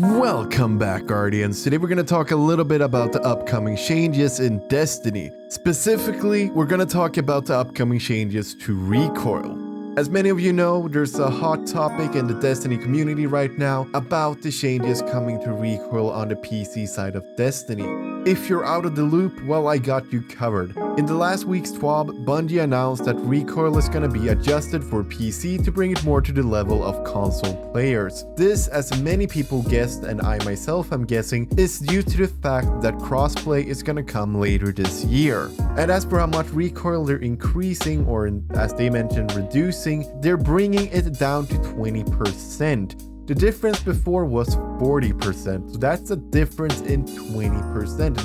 Welcome back, Guardians. Today we're going to talk a little bit about the upcoming changes in Destiny. Specifically, we're going to talk about the upcoming changes to Recoil. As many of you know, there's a hot topic in the Destiny community right now about the changes coming to Recoil on the PC side of Destiny. If you're out of the loop, well, I got you covered. In the last week's TWAB, Bungie announced that Recoil is going to be adjusted for PC to bring it more to the level of console players. This, as many people guessed and I myself am guessing, is due to the fact that crossplay is going to come later this year. And as for how much Recoil they're increasing, or as they mentioned, reducing, they're bringing it down to 20%. The difference before was 40%, so that's a difference in 20%, and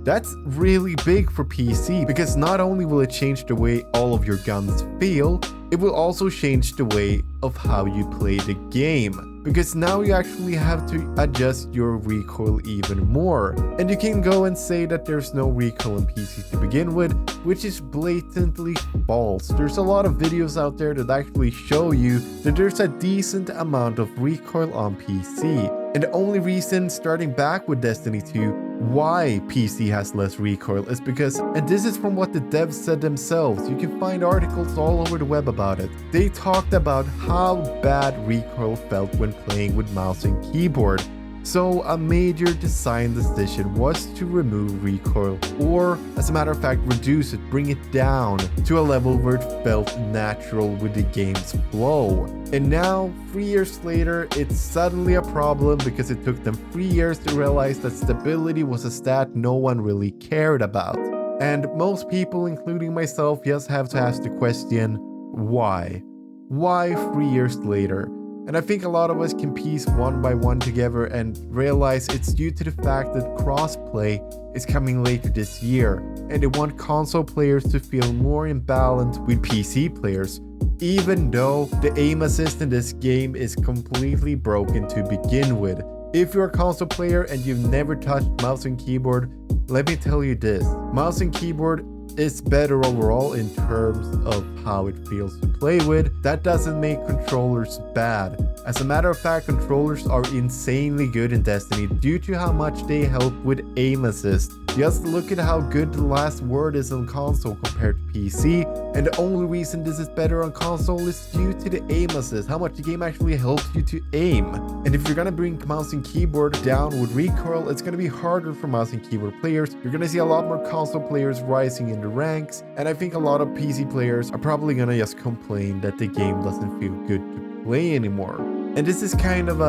that's really big for PC, because not only will it change the way all of your guns feel, it will also change the way of how you play the game, because now you actually have to adjust your recoil even more. And you can go and say that there's no recoil in PC to begin with, which is blatantly false. There's a lot of videos out there that actually show you that there's a decent amount of recoil on PC. And the only reason, starting back with Destiny 2, why PC has less recoil is because, and this is from what the devs said themselves, you can find articles all over the web about it. They talked about how bad recoil felt when playing with mouse and keyboard. So a major design decision was to remove recoil, or as a matter of fact reduce it, bring it down to a level where it felt natural with the game's flow. And now, 3 years later, it's suddenly a problem because it took them 3 years to realize that stability was a stat no one really cared about. And most people, including myself, just have to ask the question, why? Why 3 years later? And I think a lot of us can piece one by one together and realize it's due to the fact that crossplay is coming later this year, and they want console players to feel more in balance with PC players, even though the aim assist in this game is completely broken to begin with. If you're a console player and you've never touched mouse and keyboard, let me tell you this, mouse and keyboard is better overall in terms of how it feels to play with. That doesn't make controllers bad. As a matter of fact, controllers are insanely good in Destiny due to how much they help with aim assist. Just look at how good the last word is on console compared to PC, and the only reason this is better on console is due to the aim assist, how much the game actually helps you to aim. And if you're gonna bring mouse and keyboard down with recoil, it's gonna be harder for mouse and keyboard players. You're gonna see a lot more console players rising in the ranks, and I think a lot of PC players are probably gonna just complain that the game doesn't feel good to play anymore. And this is kind of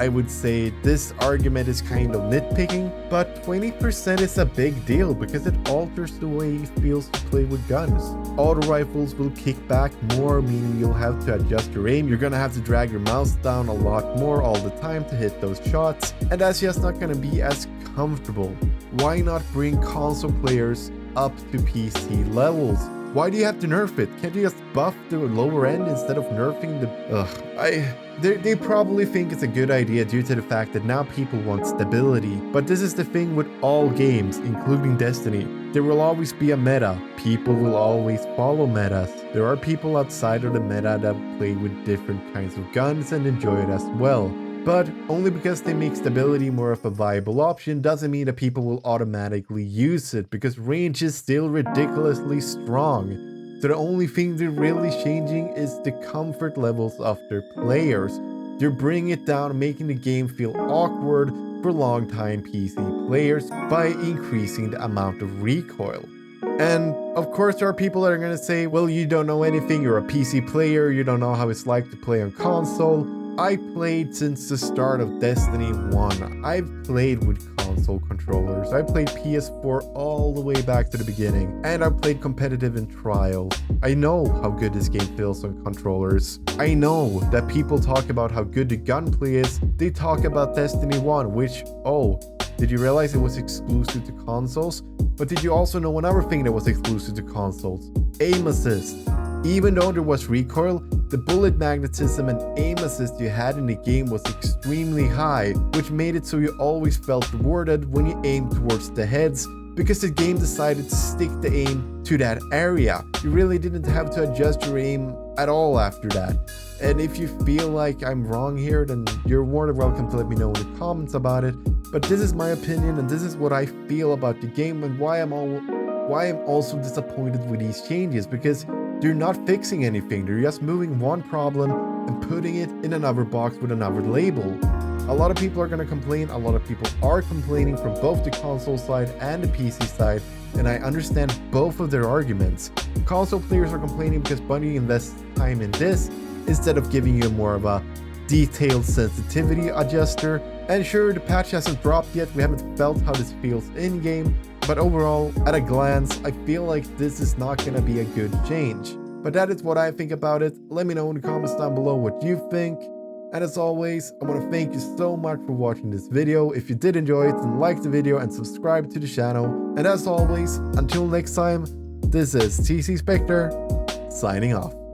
I would say this argument is kind of nitpicking, but 20% is a big deal because it alters the way it feels to play with guns. Auto rifles will kick back more, meaning you'll have to adjust your aim. You're gonna have to drag your mouse down a lot more all the time to hit those shots, and that's just not gonna be as comfortable. Why not bring console players up to PC levels? Why do you have to nerf it? Can't you just buff the lower end instead of nerfing the... They probably think it's a good idea due to the fact that now people want stability. But this is the thing with all games, including Destiny. There will always be a meta. People will always follow metas. There are people outside of the meta that play with different kinds of guns and enjoy it as well. But only because they make stability more of a viable option doesn't mean that people will automatically use it, because range is still ridiculously strong. So the only thing they're really changing is the comfort levels of their players. They're bringing it down, making the game feel awkward for long-time PC players by increasing the amount of recoil. And of course there are people that are going to say, well, you don't know anything, you're a PC player, you don't know how it's like to play on console. I played since the start of Destiny 1. I've played with console controllers. I played PS4 all the way back to the beginning, and I played competitive in trials. I know how good this game feels on controllers. I know that people talk about how good the gunplay is. They talk about Destiny 1, which, oh, did you realize it was exclusive to consoles? But did you also know another thing that was exclusive to consoles? Aim assist. Even though there was recoil, the bullet magnetism and aim assist you had in the game was extremely high, which made it so you always felt rewarded when you aimed towards the heads because the game decided to stick the aim to that area. You really didn't have to adjust your aim at all after that. And if you feel like I'm wrong here, then you're more than welcome to let me know in the comments about it. But this is my opinion, and this is what I feel about the game, and why I'm also disappointed with these changes, because they're not fixing anything. They're just moving one problem and putting it in another box with another label. A lot of people are going to complain. A lot of people are complaining from both the console side and the PC side, and I understand both of their arguments. Console players are complaining because Bungie invests time in this instead of giving you more of a detailed sensitivity adjuster. And sure, the patch hasn't dropped yet. We haven't felt how this feels in-game. But overall, at a glance, I feel like this is not going to be a good change. But that is what I think about it. Let me know in the comments down below what you think. And as always, I want to thank you so much for watching this video. If you did enjoy it, then like the video and subscribe to the channel. And as always, until next time, this is TCSpectre signing off.